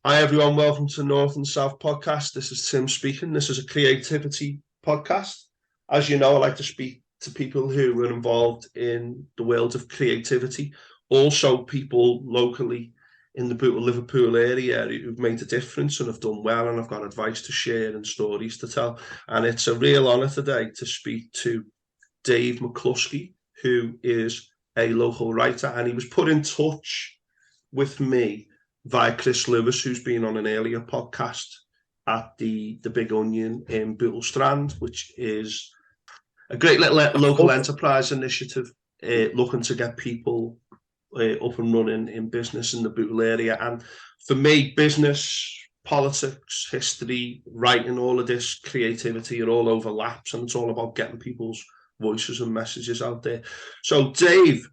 Hi everyone, welcome to North and South podcast. This is Tim speaking. This is a creativity podcast. As you know, I like to speak to people who are involved in the world of creativity. Also, people locally in the Liverpool area who've made a difference and have done well and have got advice to share and stories to tell. And it's a real honour today to speak to Dave McCluskey, who is a local writer, and he was put in touch with me via Chris Lewis, who's been on an earlier podcast at the Big Onion in Bootle Strand, which is a great little local enterprise initiative looking to get people up and running in business in the Bootle area. And for me, business, politics, history, writing, all of this creativity, it all overlaps, and it's all about getting people's voices and messages out there. So, Dave,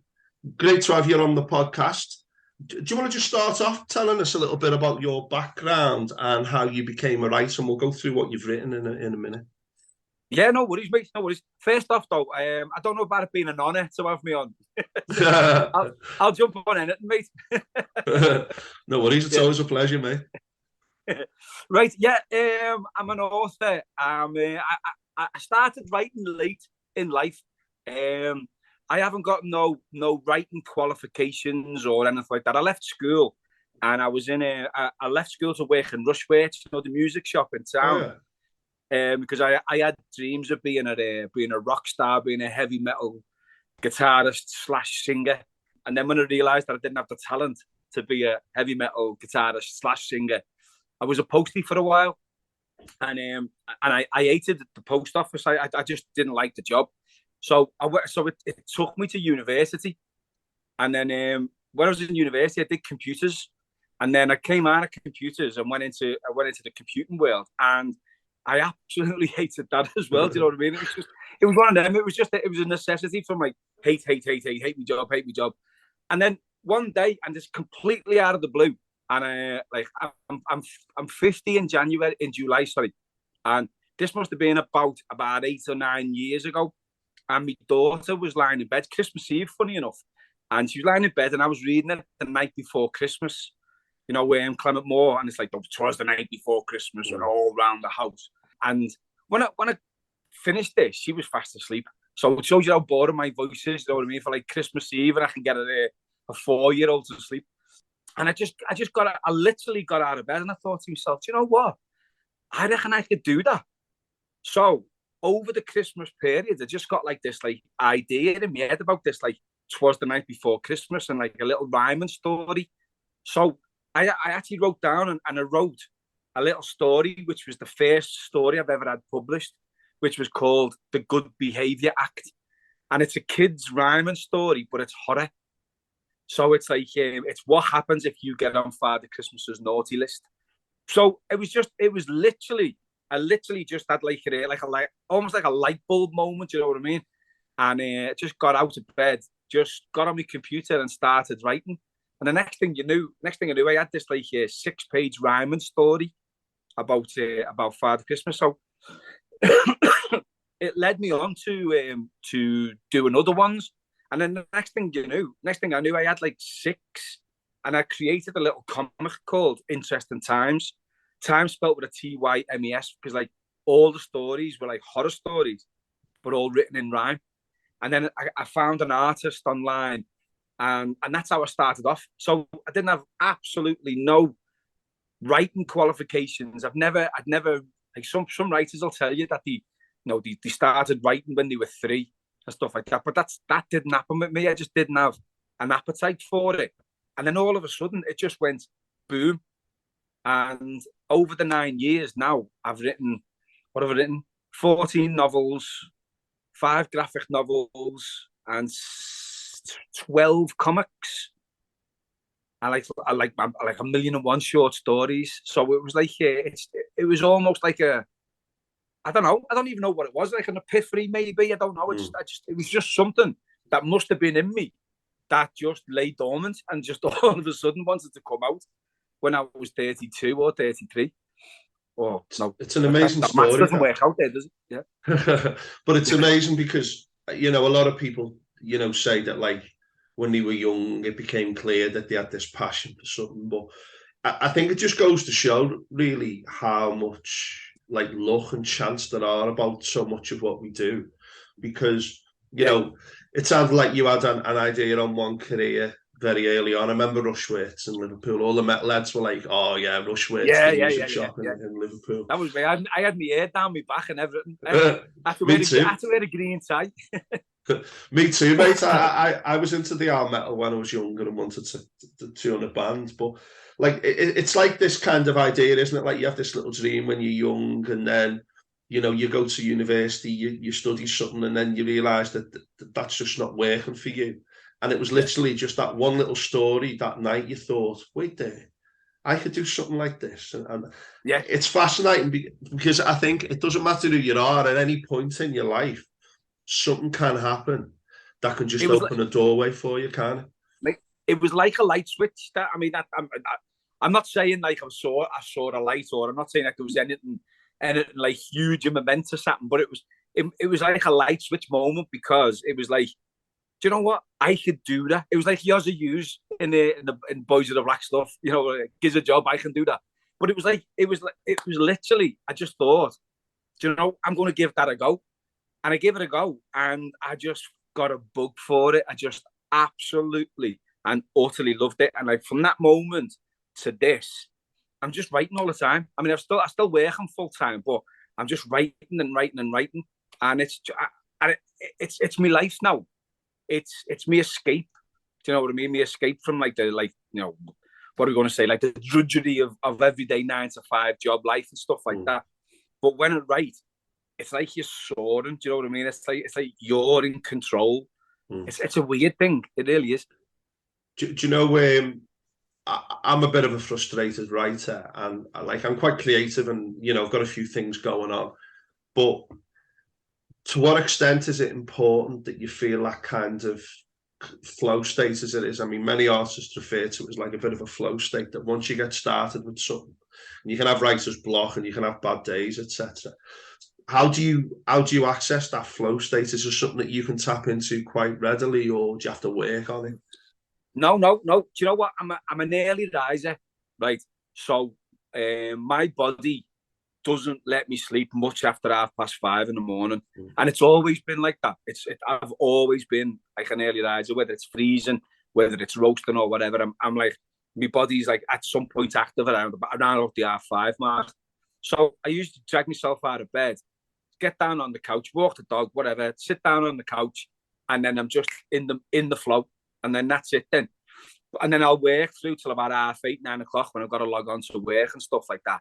great to have you on the podcast. Do you want to just start off telling us a little bit about your background and how you became a writer? And we'll go through what you've written in a minute. Yeah, no worries, mate. No worries. First off, though, I don't know about it being an honour to have me on. I'll jump on anything, mate. No worries. It's always a pleasure, mate. Right, yeah. I'm an author. I started writing late in life. I haven't got no writing qualifications or anything like that. I left school, and I was I left school to work in Rushworth, the music shop in town. Oh, yeah. Because I had dreams of being a rock star, being a heavy metal guitarist / singer. And then when I realised that I didn't have the talent to be a heavy metal guitarist / singer, I was a postie for a while, and I hated the post office. I just didn't like the job. So it took me to university, and then when I was in university, I did computers, and then I came out of computers and went into the computing world, and I absolutely hated that as well. Do you know what I mean? It was one of them. It was a necessity from like hate my job. And then one day, and just completely out of the blue, and I'm 50 in July, sorry, and this must have been about 8 or 9 years ago. And my daughter was lying in bed, Christmas Eve, funny enough, and she was lying in bed, and I was reading it the night before Christmas. Clement Moore, and it's like, it was the night before Christmas, and all around the house. And when I finished this, she was fast asleep. So it shows you how boring my voice is, you know what I mean? For like Christmas Eve, and I can get a 4-year-old to sleep. And I literally got out of bed, and I thought to myself, you know what? I reckon I could do that. So over the Christmas period, I just got like this like idea in my head about this, like, 'twas the night before Christmas, and like a little rhyming story. So I actually wrote down and I wrote a little story, which was the first story I've ever had published, which was called The Good Behaviour Act. And it's a kid's rhyming story, but it's horror. So it's like, it's what happens if you get on Father Christmas's naughty list. So I literally just had almost like a light bulb moment, you know what I mean? And just got out of bed, just got on my computer and started writing. And the next thing I knew, I had this like 6-page rhyming story about Father Christmas. So it led me on to doing other ones. And then the next thing I knew, I had like 6, and I created a little comic called Interesting Times. Time spelled with a TYMES, because like all the stories were like horror stories, but all written in rhyme. And then I found an artist online, and that's how I started off. So I didn't have absolutely no writing qualifications. I'd never like some writers will tell you that they started writing when they were 3 and stuff like that. But that didn't happen with me. I just didn't have an appetite for it. And then all of a sudden it just went boom. And over the 9 years now, I've written 14 novels, 5 graphic novels, and 12 comics. I like 1,000,001 short stories. So it was like it was almost like I don't know. I don't even know what it was. Like an epiphany, maybe. I don't know. It was just something that must have been in me that just lay dormant and just all of a sudden wanted to come out when I was 32 or 33. Oh no, it's an amazing story. That doesn't work out there, does it? Yeah. But it's amazing because a lot of people say that like when they were young, it became clear that they had this passion for something. But I think it just goes to show really how much like luck and chance there are about so much of what we do, because it sounded like you had an idea on one career very early on. I remember Rushworths in Liverpool. All the metalheads were like, "Oh yeah, Rushworths, the music shop in Liverpool." That was me. I had my hair down my back and everything. I had to wear a green tie. Me too, mate. I was into the art metal when I was younger and wanted to tune a band, but like it's like this kind of idea, isn't it? Like you have this little dream when you're young, and then you go to university, you study something, and then you realise that's just not working for you. And it was literally just that one little story that night. You thought, wait there, I could do something like this, and it's fascinating because I think it doesn't matter who you are at any point in your life. Something can happen that can just open a doorway for you, can't it? Like it was like a light switch. I'm not saying like I saw a light, or I'm not saying like there was anything like huge and momentous happen, but it was like a light switch moment, because it was like, do you know what? I could do that. It was like Yozza Hughes in Boys of the Black Stuff. Gives a job, I can do that. But it was literally, I just thought, do you know, I'm going to give that a go. And I gave it a go, and I just got a bug for it. I just absolutely and utterly loved it. And like from that moment to this, I'm just writing all the time. I mean, I still working full time, but I'm just writing and writing and writing. And it's my life now. It's me escape. Do you know what I mean? Me escape from what are we going to say? Like the drudgery of everyday 9-to-5 job life and stuff like that. But when I write, it's like you're soaring. Do you know what I mean? It's like you're in control. It's a weird thing. It really is. Do you know? I'm a bit of a frustrated writer, and I'm quite creative, and I've got a few things going on. But to what extent is it important that you feel that kind of flow state as it is? I mean, many artists refer to it as like a bit of a flow state, that once you get started with something, and you can have writer's block and you can have bad days, etc. How do you access that flow state? Is it something that you can tap into quite readily, or do you have to work on it? No. Do you know what? I'm an early riser, right? So my body doesn't let me sleep much after 5:30 in the morning, and it's always been like that. I've always been like an early riser, whether it's freezing, whether it's roasting or whatever. I'm like, my body's like at some point active around the 5:30 mark. So I used to drag myself out of bed, get down on the couch, walk the dog, whatever, sit down on the couch, and then I'm just in the flow, and then that's it then. And then I'll work through till about 8:30, 9 o'clock when I've got to log on to work and stuff like that.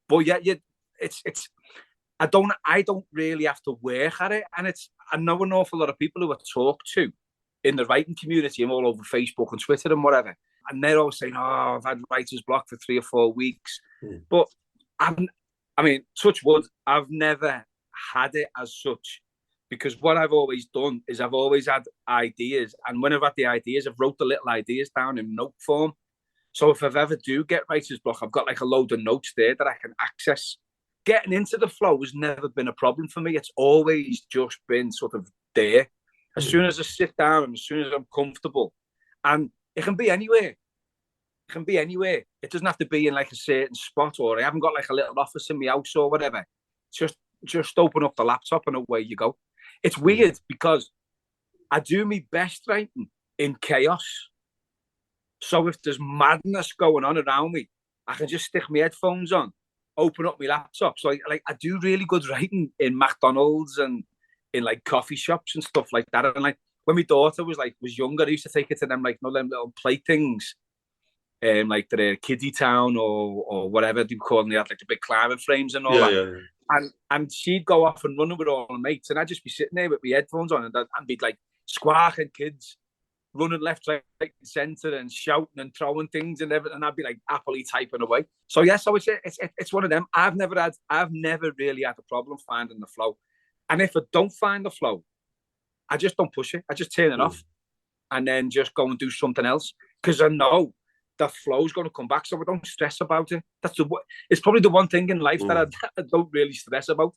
But yeah, it's I don't really have to work at it, and I know an awful lot of people who I talk to in the writing community and all over Facebook and Twitter and whatever, and they're always saying, "Oh, I've had writer's block for 3 or 4 weeks," but I mean, touch wood, I've never had it as such, because what I've always done is I've always had ideas, and when I've had the ideas, I've wrote the little ideas down in note form. So if I've ever do get writer's block, I've got like a load of notes there that I can access. Getting into the flow has never been a problem for me. It's always just been sort of there. As soon as I sit down and as soon as I'm comfortable, and it can be anywhere. It can be anywhere. It doesn't have to be in like a certain spot, or I haven't got like a little office in my house or whatever. Just open up the laptop and away you go. It's weird because I do my best writing in chaos. So if there's madness going on around me, I can just stick my headphones on, open up my laptop. So I do really good writing in McDonald's and in like coffee shops and stuff like that. And like when my daughter was younger, I used to take her to them them little play things, like the kiddie town or whatever they call them. They had like the big climbing frames and all that. Yeah. And she'd go off and running with all her mates, and I'd just be sitting there with my headphones on, and be like squawking kids running left, right, centre, and shouting and throwing things and everything. And I'd be like happily typing away. So yeah, so it's one of them. I've never really had a problem finding the flow. And if I don't find the flow, I just don't push it. I just turn it off, and then just go and do something else, because I know the flow's going to come back, so I don't stress about it. It's probably the one thing in life that I don't really stress about.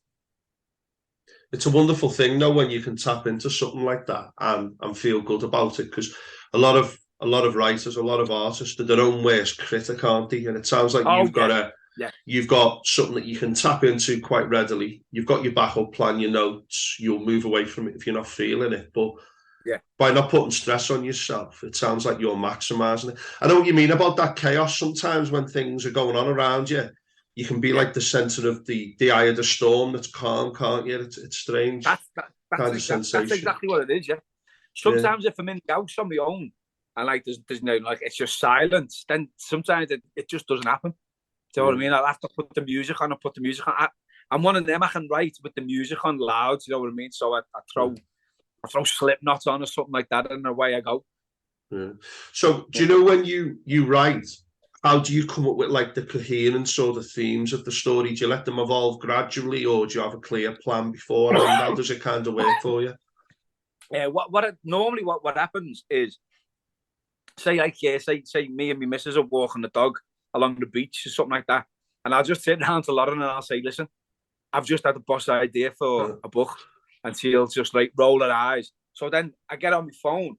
It's a wonderful thing, though, when you can tap into something like that and feel good about it, because a lot of a lot of writers, a lot of artists are their own worst critic, aren't they? And it sounds like you've got something that you can tap into quite readily. You've got your backup plan, your notes. You'll move away from it if you're not feeling it. But by not putting stress on yourself, it sounds like you're maximizing it. I know what you mean about that chaos. Sometimes when things are going on around you, you can be like the center of the eye of the storm that's calm, can't you? It's strange. That's exactly what it is, yeah. Sometimes if I'm in the house on my own and like there's no, like, it's just silence, then sometimes it just doesn't happen. Do you know what I mean? I'll have to put the music on. I'm one of them. I can write with the music on loud. You know what I mean? So I throw Slipknot on or something like that, and away I go. Yeah. So do you know when you write, how do you come up with like the coherence or the themes of the story? Do you let them evolve gradually, or do you have a clear plan beforehand? How does it kind of work for you? Normally what happens is, say me and my missus are walking the dog along the beach or something like that, and I'll just sit down to Lauren and I'll say, listen, I've just had a boss idea for a book, and she'll just like roll her eyes. So then I get on my phone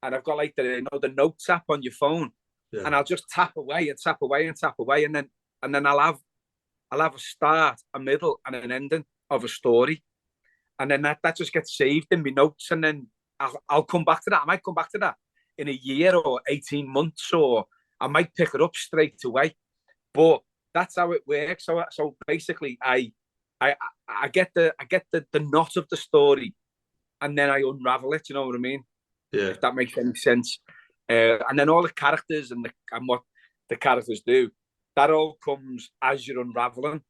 and I've got like the notes app on your phone, and I'll just tap away and tap away and tap away, and then I'll have a start, a middle, and an ending of a story, and then that just gets saved in my notes, and then I'll come back to that. I might come back to that in a year or 18 months, or I might pick it up straight away. But that's how it works. So basically, I get the knot of the story, and then I unravel it. You know what I mean? Yeah. If that makes any sense. And then all the characters and what the characters do, that all comes as you're unraveling.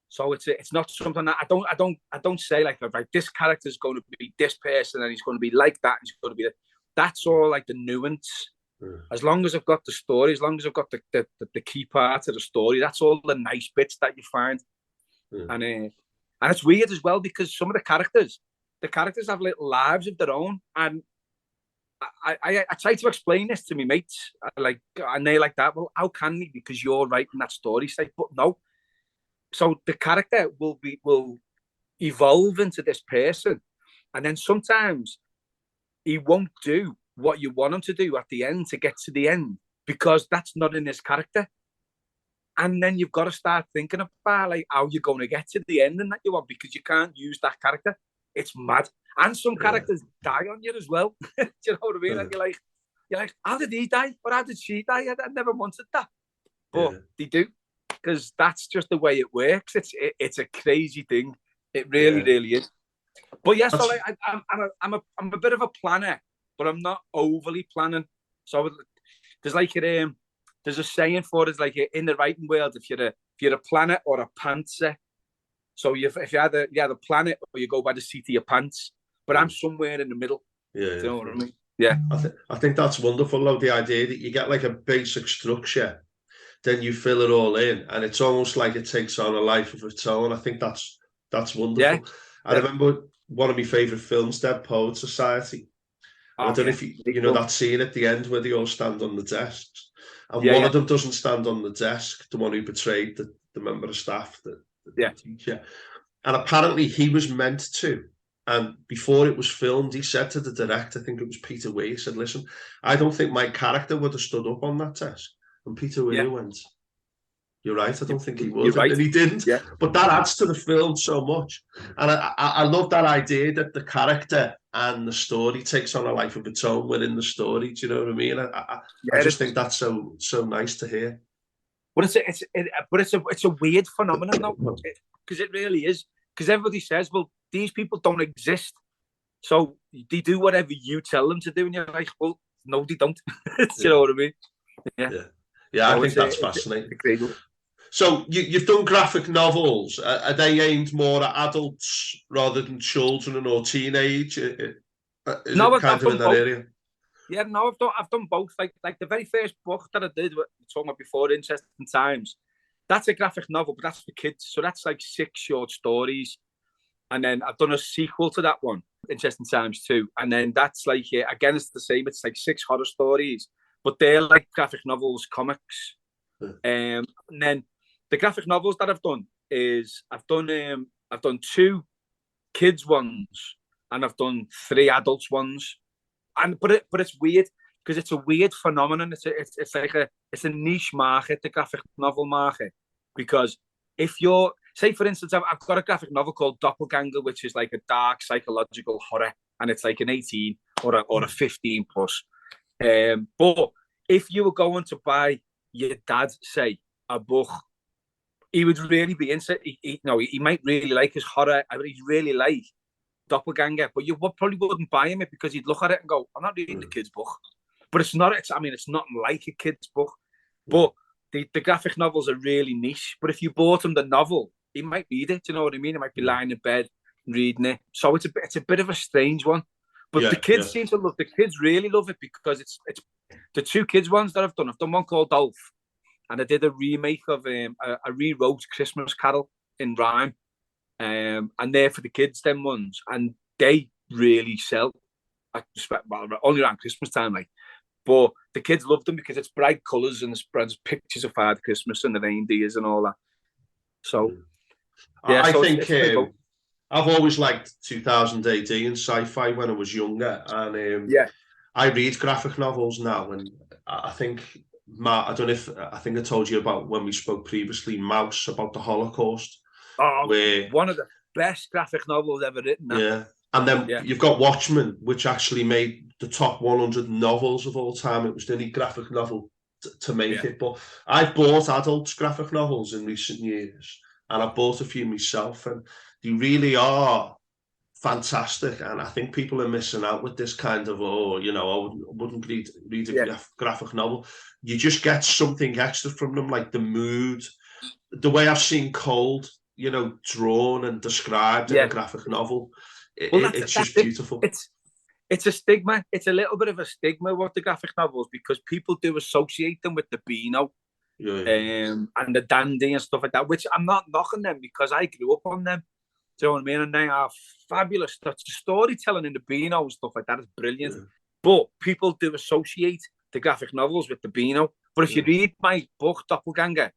So it's not something that I don't say like this character is going to be this person and he's going to be like that. He's going to be that's all like the nuance. As long as I've got the story, as long as I've got the key part of the story, that's all the nice bits that you find. And it's weird as well, because some of the characters have little lives of their own, and I try to explain this to my mates, and they're like that. Well, how can we? Because you're writing that story. Say, but no. So the character will evolve into this person, and then sometimes he won't do what you want him to do at the end to get to the end, because that's not in his character. And then you've got to start thinking about like how you're going to get to the ending that you want, because you can't use that character. It's mad. And some characters die on you as well. Do you know what I mean? Like you're like, how did he die? Or how did she die? I never wanted that. But they do, because that's just the way it works. It's a crazy thing. It really is. But yeah, so like, I'm a bit of a planner, but I'm not overly planning. So there's like there's a saying for it, like in the writing world, if you're a planner or a pantser. So if you either plan it or you go by the seat of your pants. But I'm somewhere in the middle. Do you know what I mean? Yeah. I think that's wonderful, though, the idea that you get like a basic structure, then you fill it all in, and it's almost like it takes on a life of its own. I think that's wonderful. Yeah. I remember one of my favourite films, Dead Poets Society. And I don't know if you know that scene at the end where they all stand on the desks, and one of them doesn't stand on the desk, the one who betrayed the member of staff, the teacher. And apparently he was meant to. And before it was filmed, he said to the director, I think it was Peter Weir, he said, listen, I don't think my character would have stood up on that desk. And Peter Weir went, you're right, I don't think he would. Right. And he didn't. Yeah. But that adds to the film so much. And I love that idea that the character and the story takes on a life of its own within the story. Do you know what I mean? I just think that's so nice to hear. But it's a weird phenomenon, though, because it really is. Because everybody says, well, these people don't exist, so they do whatever you tell them to do, and you're like, well, no, they don't. You know what I mean? Yeah. I think that's fascinating. So you've done graphic novels. Are they aimed more at adults rather than children or teenage? Is it kind of in that area? Yeah, no, I've done both. Like the very first book that I did, talking about before, Interesting Times, that's a graphic novel, but that's for kids. So that's like 6 short stories. And then I've done a sequel to that one, Interesting Times 2. And then that's like, again, it's the same. It's like 6 horror stories, but they're like graphic novels, comics. And then the graphic novels that I've done is I've done 2 kids ones and I've done 3 adults ones. But it's weird. because it's a weird phenomenon. It's like it's a niche market, the graphic novel market, because if you're, say for instance, I've got a graphic novel called Doppelganger, which is like a dark psychological horror, and it's like an 18 or a 15 plus. But if you were going to buy your dad, say, a book, he would really be into it. He might really like his horror. I mean, he'd really like Doppelganger, but you probably wouldn't buy him it because you'd look at it and go, I'm not reading the kid's book. But it's not, it's not like a kid's book. But the graphic novels are really niche. But if you bought him the novel, he might read it. Do you know what I mean? He might be lying in bed reading it. So it's a bit of a strange one. But the kids seem to love. The kids really love it because it's the two kids ones that I've done. I've done one called Dolph, and I did a remake of I rewrote Christmas Carol in rhyme, and they're for the kids. Them ones, and they really sell. I expect only around Christmas time, like. But the kids love them because it's bright colours and there's pictures of Father Christmas and the reindeers and all that. So, I think I've always liked 2000 AD and sci-fi when I was younger, and I read graphic novels now, and I think I don't know if I think I told you about when we spoke previously, Mouse, about the Holocaust. Where one of the best graphic novels ever written. Yeah. And then you've got Watchmen, which actually made the top 100 novels of all time. It was the only graphic novel to make it. But I've bought adults' graphic novels in recent years, and I've bought a few myself, and they really are fantastic. And I think people are missing out with this kind of, I wouldn't read a graphic novel. You just get something extra from them, like the mood, the way I've seen Cold, drawn and described in a graphic novel. It's just beautiful. It's a stigma. It's a little bit of a stigma with the graphic novels because people do associate them with the Beano and the Dandy and stuff like that, which I'm not knocking them because I grew up on them. Do you know what I mean? And they are fabulous. The storytelling in the Beano and stuff like that is brilliant. Yeah. But people do associate the graphic novels with the Beano. But if you read my book, Doppelganger,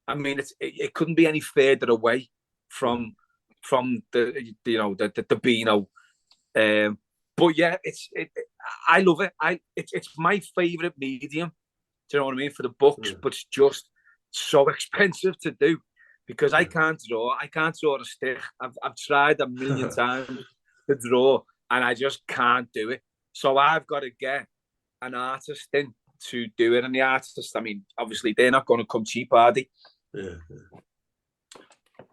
I mean, it couldn't be any further away from the Beano. But yeah, I love it. It's my favorite medium. Do you know what I mean, for the books? But it's just so expensive to do because I can't draw. I can't draw a stick. I've tried a million times to draw, and I just can't do it. So I've got to get an artist in to do it, and the artists, I mean, obviously they're not going to come cheap, are they? Yeah.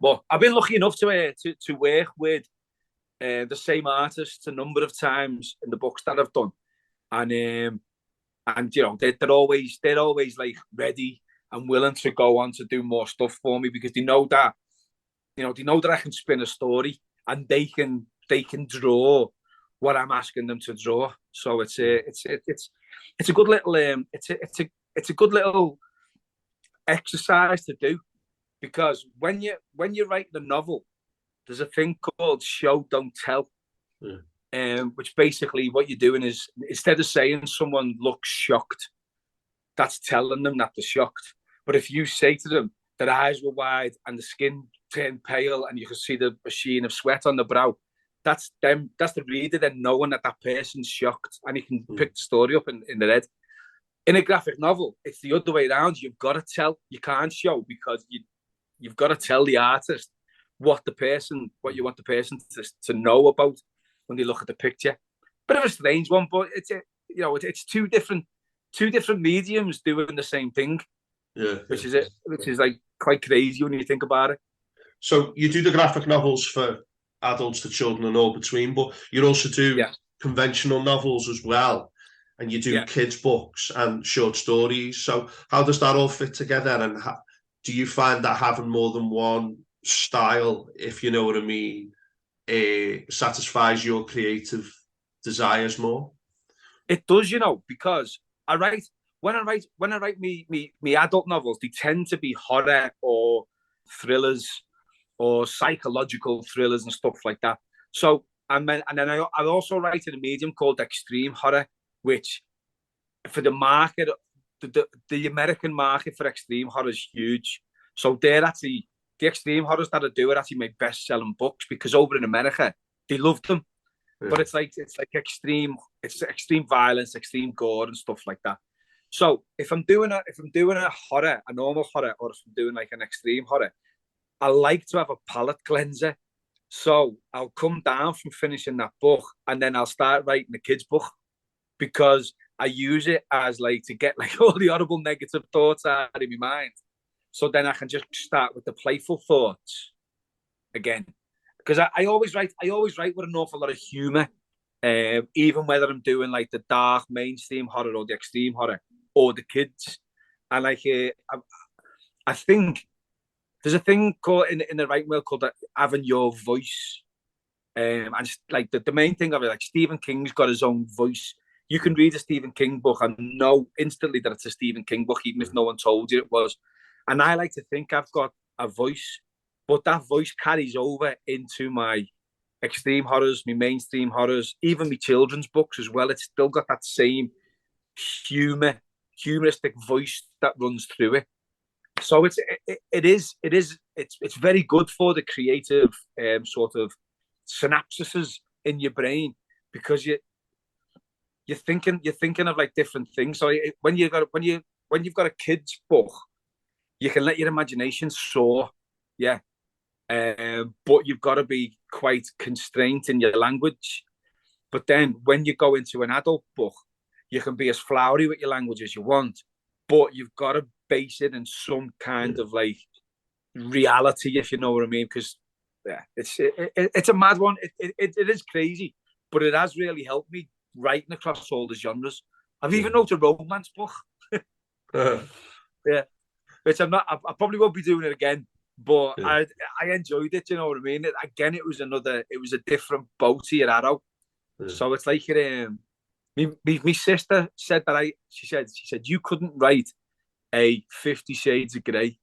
But I've been lucky enough to work with the same artists a number of times in the books that I've done, and they're always like ready and willing to go on to do more stuff for me because they know that I can spin a story and they can draw what I'm asking them to draw. So it's a good little it's a good little exercise to do because when you write the novel, there's a thing called show don't tell, which basically what you're doing is instead of saying someone looks shocked, that's telling them that they're shocked. But if you say to them their eyes were wide and the skin turned pale and you can see the sheen of sweat on the brow, that's them. That's the reader then knowing that person's shocked and he can pick the story up in their head. In a graphic novel, it's the other way around. You've got to tell. You can't show because you've got to tell the artist what you want the person to know about when they look at the picture. Bit of a strange one, but it's two different mediums doing the same thing. Yeah, which is like quite crazy when you think about it. So you do the graphic novels for adults to children and all between, but you also do conventional novels as well, and you do kids' books and short stories. So how does that all fit together? And do you find that having more than one style, if you know what I mean, satisfies your creative desires more? It does, because when I write me adult novels, they tend to be horror or thrillers or psychological thrillers and stuff like that. So and then I also write in a medium called extreme horror, which for the market, the American market for extreme horror is huge. So they're actually the extreme horrors that I do are actually my best-selling books because over in America they love them. but it's like extreme violence, extreme gore and stuff like that. So if I'm doing a horror, a normal horror, or if I'm doing like an extreme horror, I like to have a palate cleanser. So I'll come down from finishing that book and then I'll start writing a kid's book, because I use it as like to get like all the horrible negative thoughts out of my mind. So then I can just start with the playful thoughts again. Because I always write with an awful lot of humour, even whether I'm doing like the dark mainstream horror or the extreme horror or the kids. And like I think there's a thing called in the writing world called having your voice. And just, like the main thing of it, like Stephen King's got his own voice. You can read a Stephen King book and know instantly that it's a Stephen King book, even if no one told you it was. And I like to think I've got a voice, but that voice carries over into my extreme horrors, my mainstream horrors, even my children's books as well. It's still got that same humoristic voice that runs through it. So it's very good for the creative sort of synapses in your brain, because you're thinking of like different things. So when you've got a kid's book, you can let your imagination soar, yeah. But you've got to be quite constrained in your language. But then when you go into an adult book, you can be as flowery with your language as you want, but you've got to base it in some kind of like reality, if you know what I mean. Because yeah, it's a mad one. It is crazy, but it has really helped me writing across all the genres. I've even wrote a romance book. Yeah, which I'm not. I probably won't be doing it again, but I enjoyed it. You know what I mean? It was a different boat to your arrow. So it's like my sister said that she said you couldn't write a 50 Shades of Grey.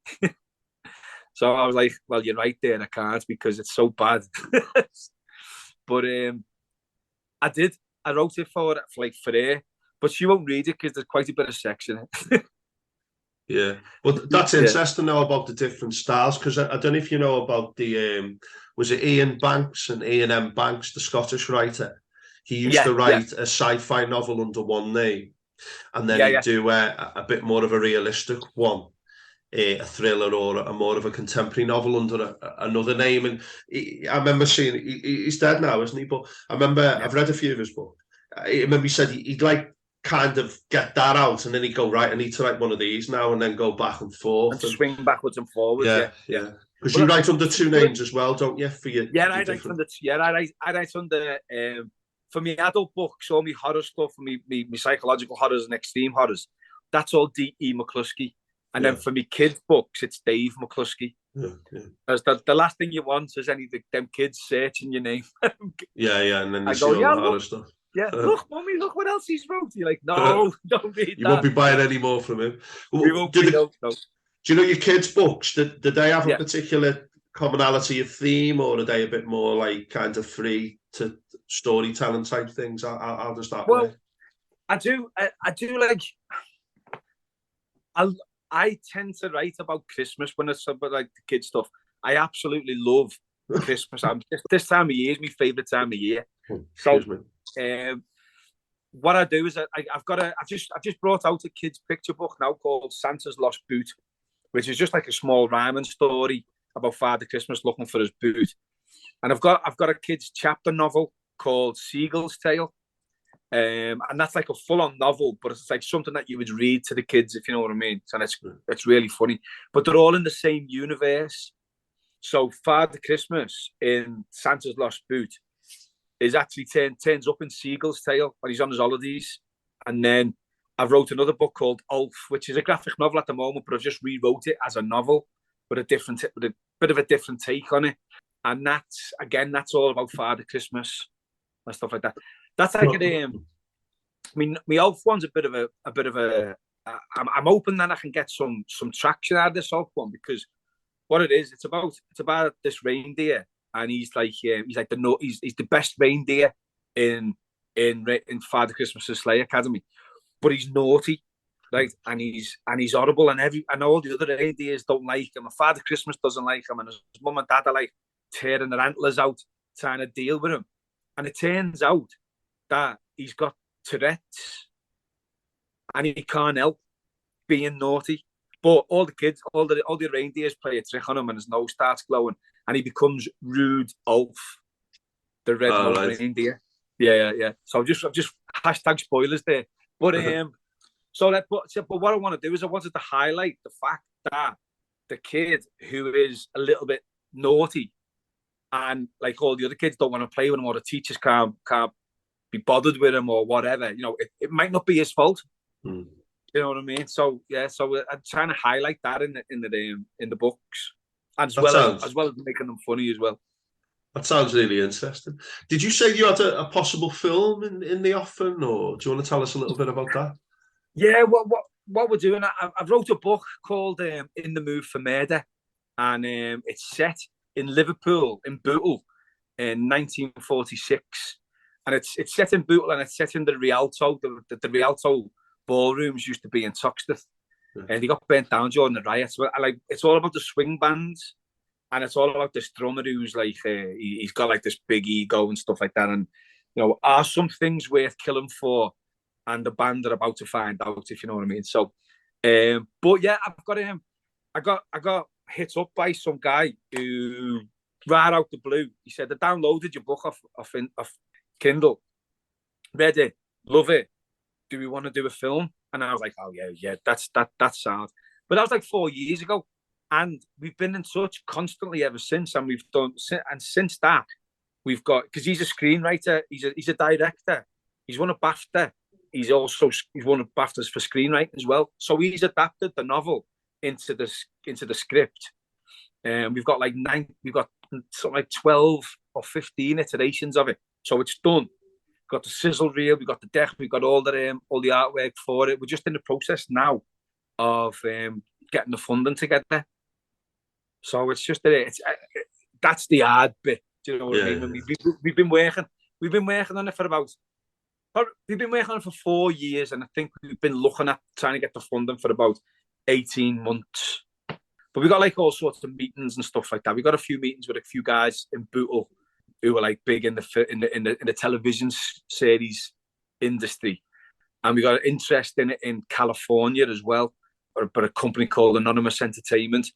So I was like, well, you're right there, I can't, because it's so bad. But I did. I wrote it for her, but she won't read it because there's quite a bit of sex in it. Yeah, but that's interesting now about the different styles, because I don't know if you know about the was it Ian Banks and Ian M. Banks, the Scottish writer. He used to write a sci-fi novel under one name, and then he'd do a bit more of a realistic one, a thriller or a more of a contemporary novel under another name. And I remember seeing he's dead now, isn't he? But I remember I've read a few of his books. I remember he said he'd like kind of get that out, and then he'd go, right, I need to write one of these now, and then go back and forth and swing backwards and forwards. Yeah. Because you write under two names as well, don't you? For your I write under for my adult books, all my horror stuff, my psychological horrors and extreme horrors. That's all D.E. McCluskey. And then for me kids' books, it's Dave McCluskey. Because the last thing you want is any of them kids searching your name. And then you see all the horror stuff. Yeah, look, Mummy, look what else he's wrote. You're like, no, don't read that. You won't be buying any more from him. We won't be, no. Do you know your kids' books? Did they have a particular commonality of theme, or are they a bit more like kind of free to storytelling type things? How does that work? I do like... I tend to write about Christmas when it's about like the kids stuff. I absolutely love Christmas. This time of year is my favourite time of year. So what I do is I've just brought out a kids picture book now called Santa's Lost Boot, which is just like a small rhyming story about Father Christmas looking for his boot. And I've got a kids chapter novel called Seagull's Tale. And that's like a full-on novel, but it's like something that you would read to the kids, if you know what I mean. And it's really funny. But they're all in the same universe. So Father Christmas in Santa's Lost Boot is actually turns up in Seagull's Tale when he's on his holidays. And then I wrote another book called Ulf, which is a graphic novel at the moment, but I've just rewrote it as a novel with a bit of a different take on it. And that's all about Father Christmas and stuff like that. That's like my Ulf one's a bit of a. I'm hoping that I can get some traction out of this Ulf one, because what it is, it's about this reindeer, and he's the best reindeer in Father Christmas's Sleigh Academy, but he's naughty, right? And he's horrible, and all the other reindeers don't like him, and Father Christmas doesn't like him, and his mum and dad are like tearing their antlers out trying to deal with him. And it turns out that he's got Tourette's and he can't help being naughty. But all the kids, all the reindeers play a trick on him and his nose starts glowing and he becomes Rudolph, the red-nosed reindeer. Yeah. So I've just hashtag spoilers there. But but what I want to do is I wanted to highlight the fact that the kid who is a little bit naughty and like all the other kids don't want to play with him or the teachers can't be bothered with him or whatever, it might not be his fault. Mm. You know what I mean? So I'm trying to highlight that in the books, as well as making them funny as well. That sounds really interesting. Did you say you had a possible film in the offing, or do you want to tell us a little bit about that? Yeah, what we're doing, I've wrote a book called In the Mood for Murder, and it's set in Liverpool, in Bootle, in 1946. And it's set in Bootle and it's set in the Rialto. The Rialto ballrooms used to be in Toxteth. And they got burnt down during the riots. But it's all about the swing bands. And it's all about this drummer who's like, he's got like this big ego and stuff like that. And, are some things worth killing for? And the band are about to find out, if you know what I mean. So, but yeah, I got hit up by some guy who, right out the blue, he said, I downloaded your book off Kindle, read it, love it. Do we want to do a film? And I was like, oh yeah, that sounds. But that was like 4 years ago, and we've been in touch constantly ever since. And since that, we've got, because he's a screenwriter, he's a director, he's won a BAFTA. He's won a BAFTAs for screenwriting as well. So he's adapted the novel into the script. And we've got something like 12 or 15 iterations of it. So it's done. We've got the sizzle reel, we've got the deck, we've got all the artwork for it. We're just in the process now of getting the funding together. So it's just that's the hard bit. Do you know what I mean? We've been working on it for we've been working on it for 4 years, and I think we've been looking at trying to get the funding for about 18 months. But we got like all sorts of meetings and stuff like that. We got a few meetings with a few guys in Bootle who were like big in the television series industry, and we got interest in it in California as well. But a company called Anonymous Entertainment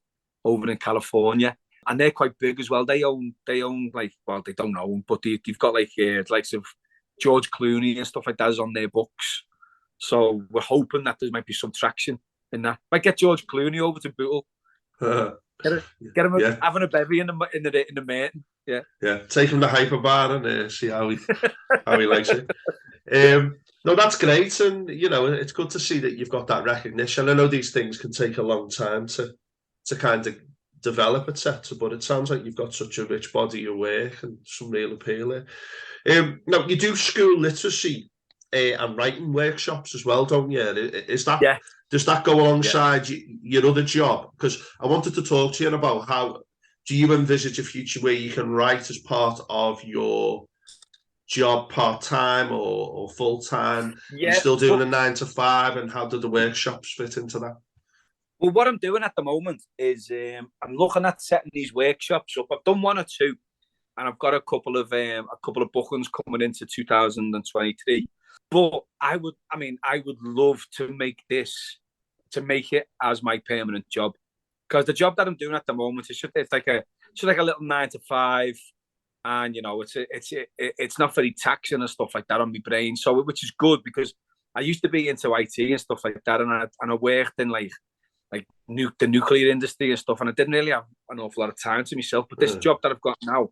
over in California, and they're quite big as well. They own like, well, they don't own, but they've got like likes of George Clooney and stuff like that is on their books. So we're hoping that there might be some traction in that. Might get George Clooney over to Bootle. Get him having a bevy in the main. Yeah. Take him to Hyperbar and see how he likes it. No, that's great, and it's good to see that you've got that recognition. I know these things can take a long time to kind of develop, etc. But it sounds like you've got such a rich body of work and some real appeal there. Now, you do school literacy and writing workshops as well, don't you? Is that? Yeah. Does that go alongside your other job? Because I wanted to talk to you about how do you envisage a future where you can write as part of your job part-time or full-time? Yeah, you're still doing a 9 to 5, and how do the workshops fit into that? Well, what I'm doing at the moment is I'm looking at setting these workshops up. I've done 1 or 2, and I've got a couple of bookings coming into 2023. But I would love to make it as my permanent job, because the job that I'm doing at the moment it's like a little 9 to 5. And it's not very taxing and stuff like that on my brain, so which is good, because I used to be into IT and stuff like that, and I worked in like the nuclear industry and stuff, and I didn't really have an awful lot of time to myself. But this job that I've got now,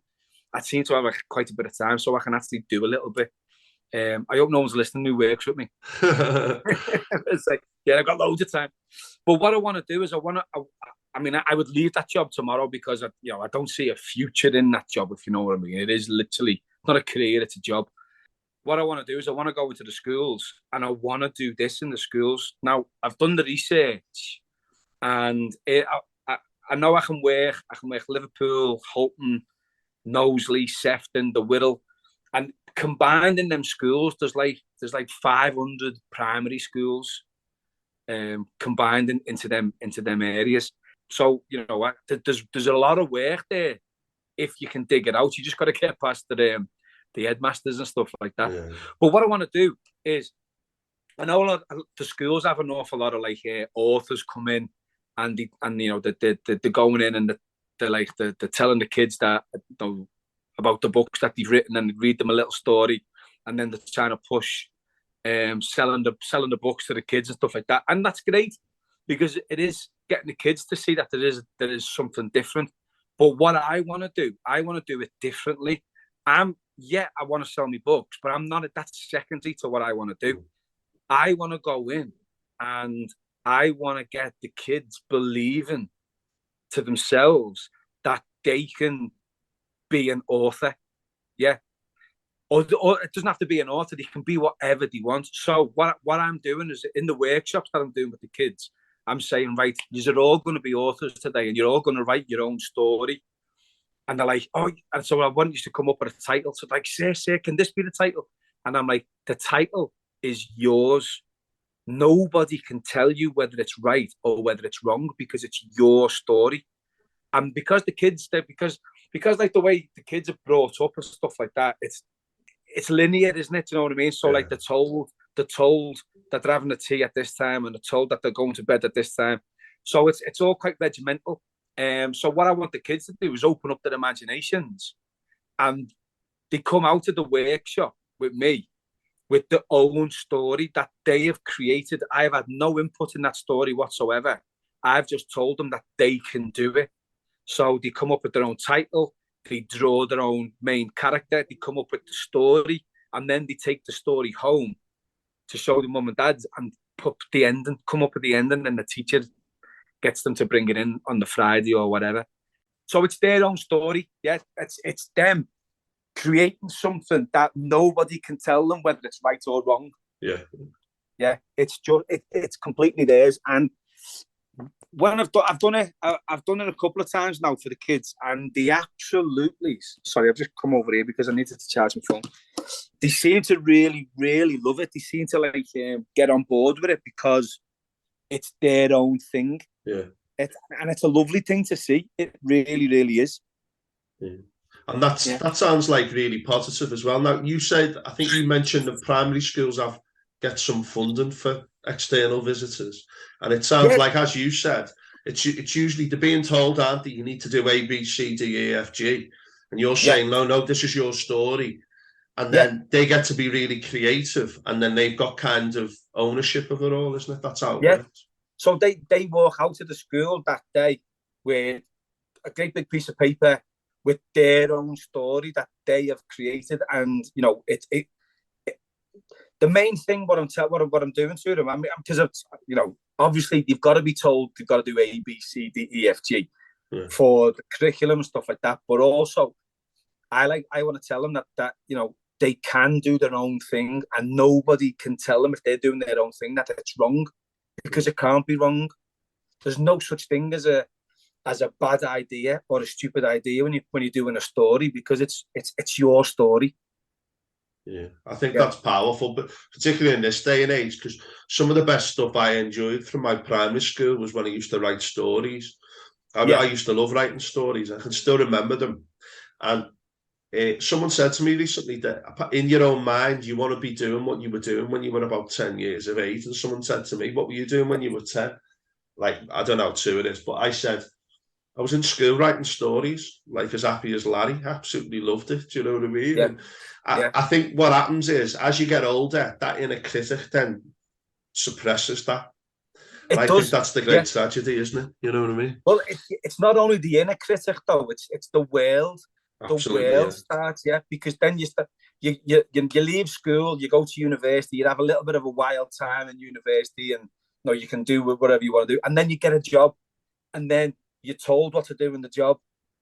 I seem to have quite a bit of time, so I can actually do a little bit. I hope no one's listening who works with me. It's like, I've got loads of time. But what I want to do is I would leave that job tomorrow, because I don't see a future in that job, if you know what I mean. It is literally not a career, it's a job. What I want to do is I want to go into the schools, and I want to do this in the schools. Now, I've done the research, and I know I can work Liverpool, Holton, Knowsley, Sefton, the Wirral, and combined in them schools, there's like 500 primary schools combined into them areas. So there's a lot of work there if you can dig it out. You just got to get past the the headmasters and stuff like that. Yeah. But what I want to do is, I know the schools have an awful lot of like authors come in, and they're going in and they're telling the kids that about the books that they've written, and they read them a little story, and then they're trying to push selling the books to the kids and stuff like that. And that's great, because it is getting the kids to see that there is something different. But what I want to do it differently. I want to sell me books, but I'm not. That's secondary to what I want to do. I want to go in and I want to get the kids believing to themselves that they can be an author. Yeah. Or it doesn't have to be an author. They can be whatever they want. So what I'm doing is, in the workshops that I'm doing with the kids, I'm saying, right, you're all going to be authors today, and you're all going to write your own story. And they're like, oh, and so I want you to come up with a title. So like, sir, can this be the title? And I'm like, the title is yours. Nobody can tell you whether it's right or whether it's wrong, because it's your story. And because the kids, because like the way the kids are brought up and stuff like that, it's linear, isn't it? You know what I mean? So like they're told that they're having a tea at this time, and they're told that they're going to bed at this time. So it's all quite regimental. So what I want the kids to do is open up their imaginations, and they come out of the workshop with me with their own story that they have created. I've had no input in that story whatsoever. I've just told them that they can do it. So they come up with their own title, they draw their own main character, they come up with the story, and then they take the story home to show the mum and dads and put the ending, come up with the ending, and the teacher gets them to bring it in on the Friday or whatever. So it's their own story. Yeah, it's them creating something that nobody can tell them whether it's right or wrong. Yeah, it's just it's completely theirs. And when I've done it a couple of times now for the kids, and they absolutely, sorry, I've just come over here because I needed to charge my phone. They seem to really, really love it. They seem to like get on board with it because it's their own thing. Yeah. And it's a lovely thing to see. It really, really is. Yeah. And that sounds like really positive as well. Now, you said, I think you mentioned that primary schools get some funding for external visitors, and it sounds like, as you said, it's usually they're being told, aren't they, you need to do A, B, C, D, E, F, G, and you're saying, no, this is your story, and then they get to be really creative, and then they've got kind of ownership of it all, isn't it? That's how it works. So they walk out of the school that day with a great big piece of paper with their own story that they have created, and you know the main thing what I'm doing to them, because obviously you've got to be told you've got to do A, B, C, D, E, F, G for the curriculum and stuff like that, but also I want to tell them that they can do their own thing, and nobody can tell them if they're doing their own thing that it's wrong, because it can't be wrong. There's no such thing as a bad idea or a stupid idea when you're doing a story, because it's your story. Yeah, I think that's powerful, but particularly in this day and age, because some of the best stuff I enjoyed from my primary school was when I used to write stories. I used to love writing stories. I can still remember them. And someone said to me recently that in your own mind, you want to be doing what you were doing when you were about 10 years of age. And someone said to me, what were you doing when you were 10? Like, I don't know how true it is, but I said, I was in school writing stories, like as happy as Larry. Absolutely loved it. Do you know what I mean? Yeah. And I think what happens is, as you get older, that inner critic then suppresses that. And I think that's the great tragedy, isn't it? You know what I mean? Well, it's not only the inner critic though; it's the world. Absolutely, the world starts, because then you leave school, you go to university, you have a little bit of a wild time in university, and you can do whatever you want to do, and then you get a job, and then you're told what to do in the job,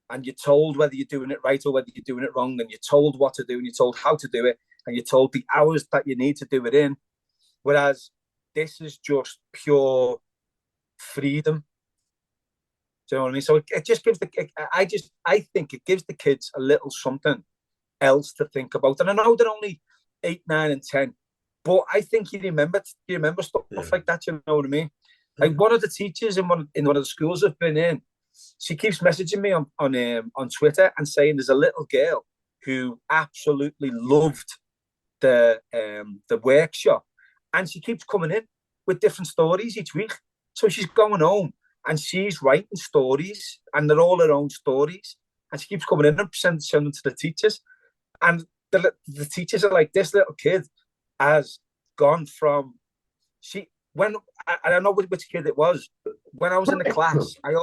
and you're told whether you're doing it right or whether you're doing it wrong, and you're told what to do, and you're told how to do it, and you're told the hours that you need to do it in. Whereas this is just pure freedom. Do you know what I mean? So it just gives I think it gives the kids a little something else to think about. And I know they're only 8, 9, and 10, but I think you remember stuff like that. You know what I mean? Like one of the teachers in one of the schools I've been in, she keeps messaging me on Twitter and saying there's a little girl who absolutely loved the workshop, and she keeps coming in with different stories each week. So she's going home and she's writing stories, and they're all her own stories. And she keeps coming in and sending them to the teachers. And the teachers are like, this little kid has gone from I don't know which kid it was. But when I was in the class, I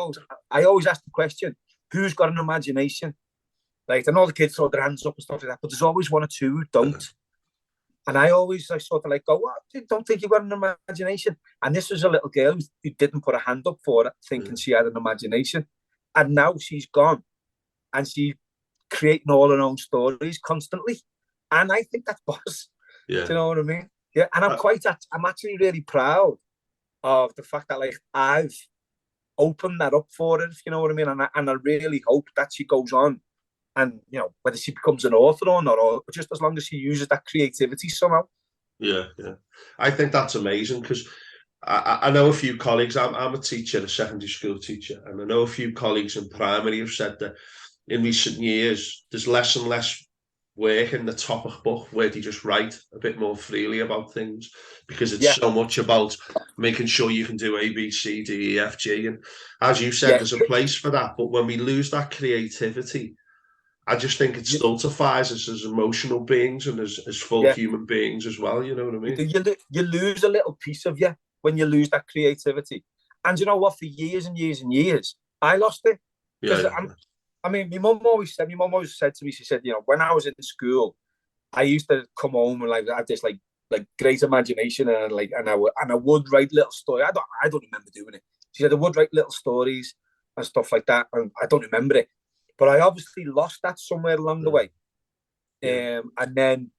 always ask the question, who's got an imagination? Like, and all the kids throw their hands up and stuff like that, but there's always one or two who don't. And I sort of like go, what? I don't think you've got an imagination. And this was a little girl who didn't put a hand up for it, thinking she had an imagination. And now she's gone and she's creating all her own stories constantly. And I think that's boss. Yeah. Do you know what I mean? Yeah. And I'm actually really proud of the fact that, like, I've opened that up for her, if you know what I mean. And I really hope that she goes on, and, you know, whether she becomes an author or not, or just as long as she uses that creativity somehow. Yeah. I think that's amazing, because I know a few colleagues. I'm a teacher, a secondary school teacher, and I know a few colleagues in primary have said that in recent years there's less and less work in the topic book where they just write a bit more freely about things, because it's so much about making sure you can do A, B, C, D, E, F, G. And as you said, there's a place for that. But when we lose that creativity, I just think it stultifies us as emotional beings and as full human beings as well. You know what I mean? You lose a little piece of you when you lose that creativity. And you know what? For years and years and years, I lost it. Because I mean, my mum always said to me, she said, you know, when I was in school, I used to come home and, like, I had this like great imagination, and I would write little stories. I don't remember doing it. She said I would write little stories and stuff like that, and I don't remember it. But I obviously lost that somewhere along the way. And then,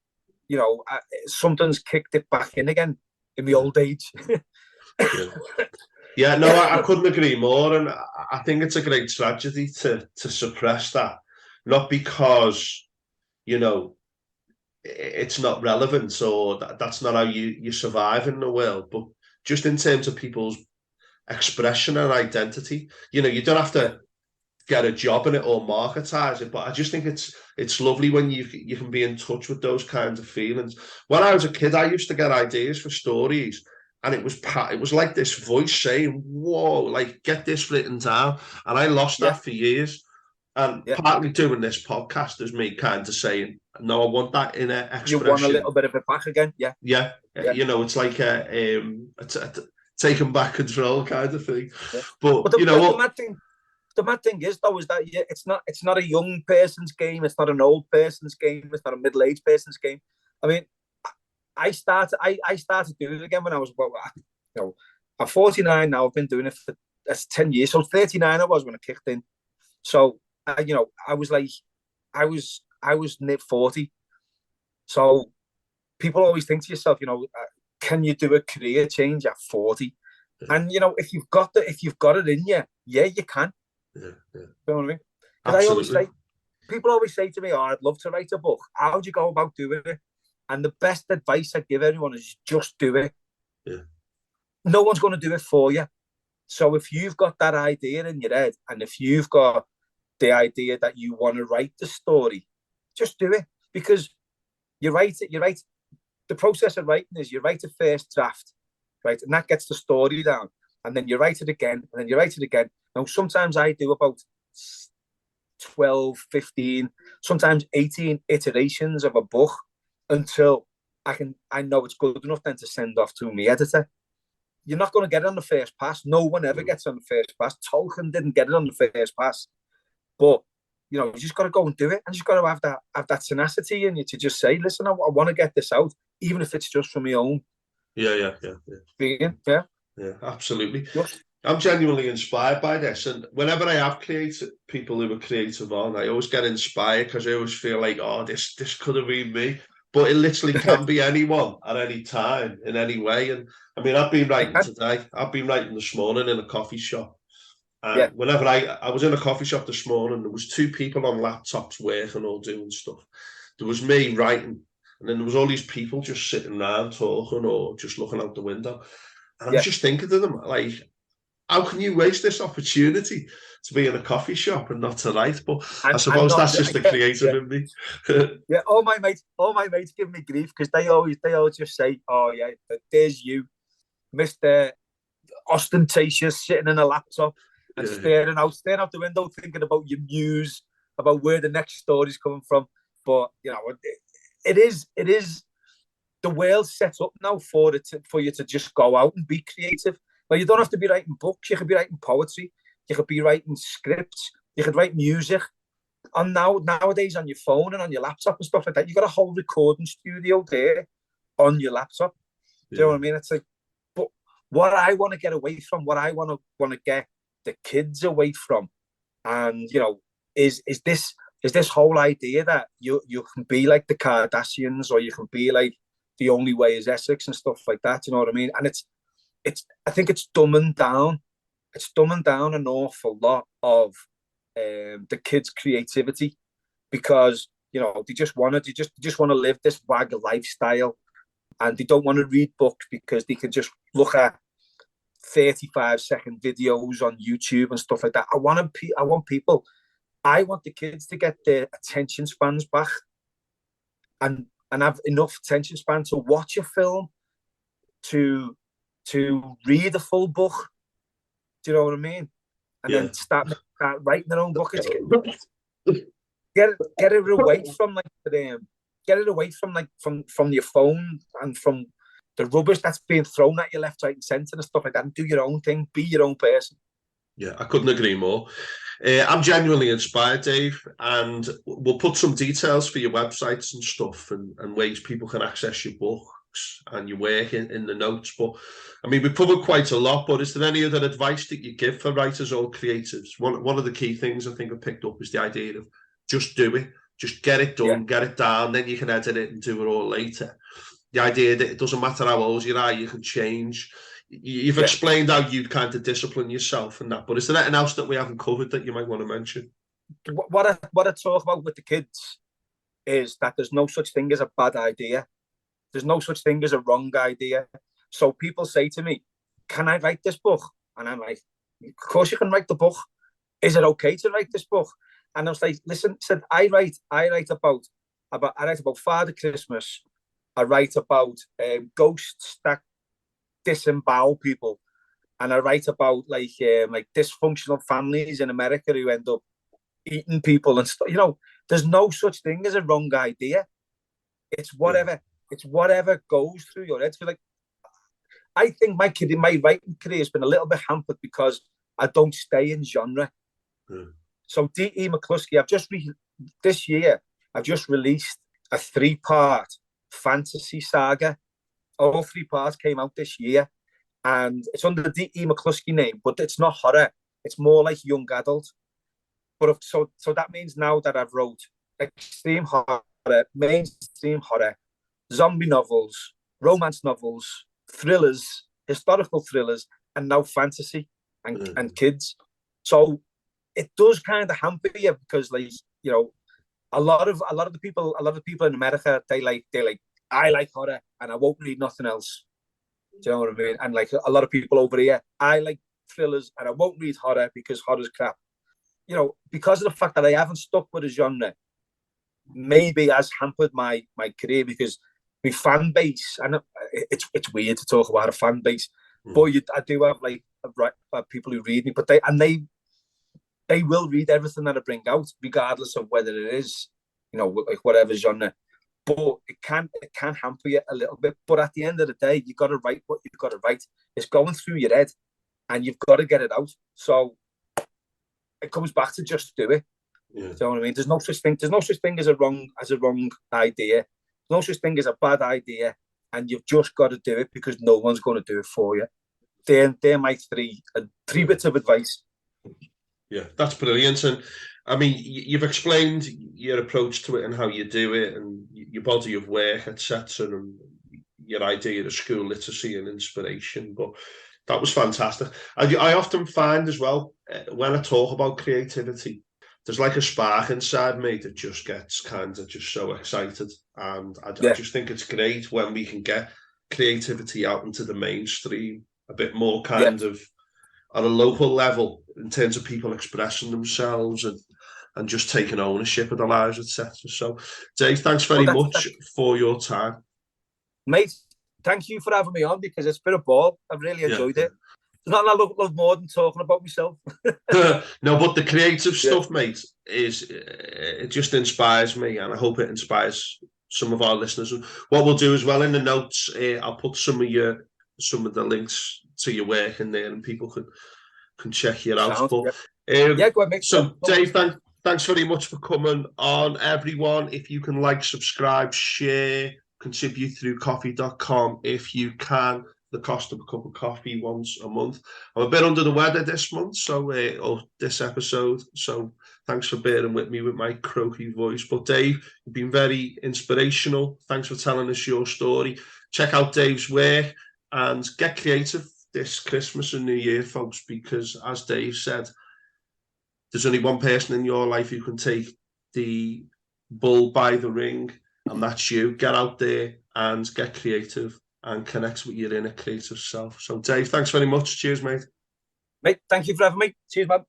you know, something's kicked it back in again in the old age. No, I couldn't agree more. And I think it's a great tragedy to suppress that, not because, you know, it's not relevant or that's not how you survive in the world, but just in terms of people's expression and identity. You know, you don't have to get a job in it or marketize it, but I just think it's lovely when you can be in touch with those kinds of feelings. When I was a kid, I used to get ideas for stories, and it was like this voice saying, whoa, like, get this written down. And I lost that for years. And partly doing this podcast is me kind of saying, no, I want that inner expression. You want a little bit of it back again. Yeah. You know, it's like a taking back control kind of thing. But you know what? The mad thing is, though, is that it's not a young person's game. It's not an old person's game. It's not a middle-aged person's game. I mean, I started doing it again when I was, well, you know, I'm 49 now. I've been doing it for 10 years. So 39 I was when I kicked in. So you know, I was near 40. So people always think to yourself, you know, can you do a career change at 40? And, you know, if you've got it in you, you can. You know what I mean? Because people always say to me, oh, I'd love to write a book. How do you go about doing it? And the best advice I give everyone is just do it. No one's going to do it for you. So if you've got that idea in your head, and if you've got the idea that you want to write the story, just do it. Because you write. The process of writing is you write a first draft, right? And that gets the story down. And then you write it again, and then you write it again. Now, sometimes I do about 12, 15, sometimes 18 iterations of a book until I know it's good enough then to send off to my editor. You're not going to get it on the first pass. No one ever gets on the first pass. Tolkien didn't get it on the first pass. But, you know, you just got to go and do it. And you just got to have that tenacity in you to just say, listen, I want to get this out, even if it's just for my own. Yeah, absolutely. I'm genuinely inspired by this, and whenever I have people who are creative on, I always get inspired, because I always feel like, oh, this could have been me, but it literally can be anyone at any time in any way. And I mean, I've been writing today. I've been writing this morning in a coffee shop, and whenever I was in a coffee shop this morning, there was two people on laptops working or doing stuff. There was me writing, and then there was all these people just sitting around talking or just looking out the window. And I was just thinking to them, like, how can you waste this opportunity to be in a coffee shop and not to write? But I And suppose not, that's just the creative in me. yeah. All my mates give me grief because they always just say, "Oh yeah, there's you, Mister Ostentatious, sitting in a laptop and staring out the window, thinking about your muse, about where the next story's coming from." But you know, it is the world's set up now for you to just go out and be creative. Well, you don't have to be writing books. You could be writing poetry. You could be writing scripts. You could write music. And nowadays on your phone and on your laptop and stuff like that, you got a whole recording studio there on your laptop. Do you know what I mean? It's like, but what I want to get away from, what I want to get the kids away from, and you know, is this whole idea that you can be like the Kardashians, or you can be like The Only Way Is Essex and stuff like that. You know what I mean? And it's I think it's dumbing down. It's dumbing down an awful lot of the kids' creativity, because you know they just want to live this wag lifestyle, and they don't want to read books because they can just look at 35-second videos on YouTube and stuff like that. I want the kids to get their attention spans back, and have enough attention span to watch a film, to read a full book. Do you know what I mean? And then start writing their own book. It's get it away from get it away from your phone and from the rubbish that's being thrown at you left, right, and centre and stuff like that. And do your own thing. Be your own person. Yeah, I couldn't agree more. I'm genuinely inspired, Dave, and we'll put some details for your websites and stuff, and ways people can access your books and your work in the notes. But I mean, we've covered quite a lot, but is there any other advice that you give for writers or creatives? One of the key things I think I picked up is the idea of just do it, just get it done, get it down, then you can edit it and do it all later. The idea that it doesn't matter how old you are, you can change. You've explained how you kind of discipline yourself and that, but is there anything else that we haven't covered that you might want to mention? What I talk about with the kids is that there's no such thing as a bad idea. There's no such thing as a wrong idea. So people say to me, "Can I write this book?" And I'm like, "Of course you can write the book. Is it okay to write this book?" And I was like, "Listen," said, I write about Father Christmas. I write about ghosts that disembowel people, and I write about like dysfunctional families in America who end up eating people and stuff. You know, there's no such thing as a wrong idea. It's whatever. It's whatever goes through your head. So like, I think my writing career has been a little bit hampered because I don't stay in genre. So D.E. McCluskey, this year I've just released a 3-part fantasy saga. All 3 parts came out this year, and it's under the D.E. McCluskey name, but it's not horror. It's more like young adult. But so that means now that I've wrote extreme horror, mainstream horror, zombie novels, romance novels, thrillers, historical thrillers, and now fantasy and kids. So it does kind of hamper you because, like, you know, a lot of the people in America, they like I like horror and I won't read nothing else. Do you know what I mean? And like a lot of people over here, I like thrillers and I won't read horror because horror's crap. You know, because of the fact that I haven't stuck with a genre, maybe has hampered my career, because my fan base, and it's weird to talk about a fan base, but I do have like people who read me, but they will read everything that I bring out, regardless of whether it is, you know, like whatever genre. But it can hamper you a little bit. But at the end of the day, you got to write what you've got to write. It's going through your head, and you've got to get it out. So it comes back to just do it. Yeah. Do you know what I mean? There's no such thing. There's no such thing as a wrong idea. There's no such thing as a bad idea, and you've just got to do it because no one's going to do it for you. They're my three bits of advice. Yeah, that's brilliant. And I mean, you've explained your approach to it and how you do it, and your body of work, etc., and your idea of school literacy and inspiration. But that was fantastic. I often find as well, when I talk about creativity, there's like a spark inside me that just gets kind of just so excited. And I just think it's great when we can get creativity out into the mainstream a bit more kind of on a local level in terms of people expressing themselves and just taking ownership of their lives, etc. So, Dave, thanks very much for your time. Mate, thank you for having me on, because it's been a ball. I've really enjoyed it. There's nothing I love more than talking about myself. No, but the creative stuff, mate, it just inspires me, and I hope it inspires some of our listeners. What we'll do as well in the notes, I'll put some of the links to your work in there, and people can check you out. But go ahead, mate. So, Dave, thanks very much for coming on, everyone. If you can like, subscribe, share, contribute through coffee.com if you can. The cost of a cup of coffee once a month. I'm a bit under the weather this month, or this episode. So thanks for bearing with me with my croaky voice. But Dave, you've been very inspirational. Thanks for telling us your story. Check out Dave's work and get creative this Christmas and New Year, folks, because as Dave said, there's only one person in your life who can take the bull by the ring, and that's you. Get out there and get creative and connect with your inner creative self. So, Dave, thanks very much. Cheers, mate. Mate, thank you for having me. Cheers, man.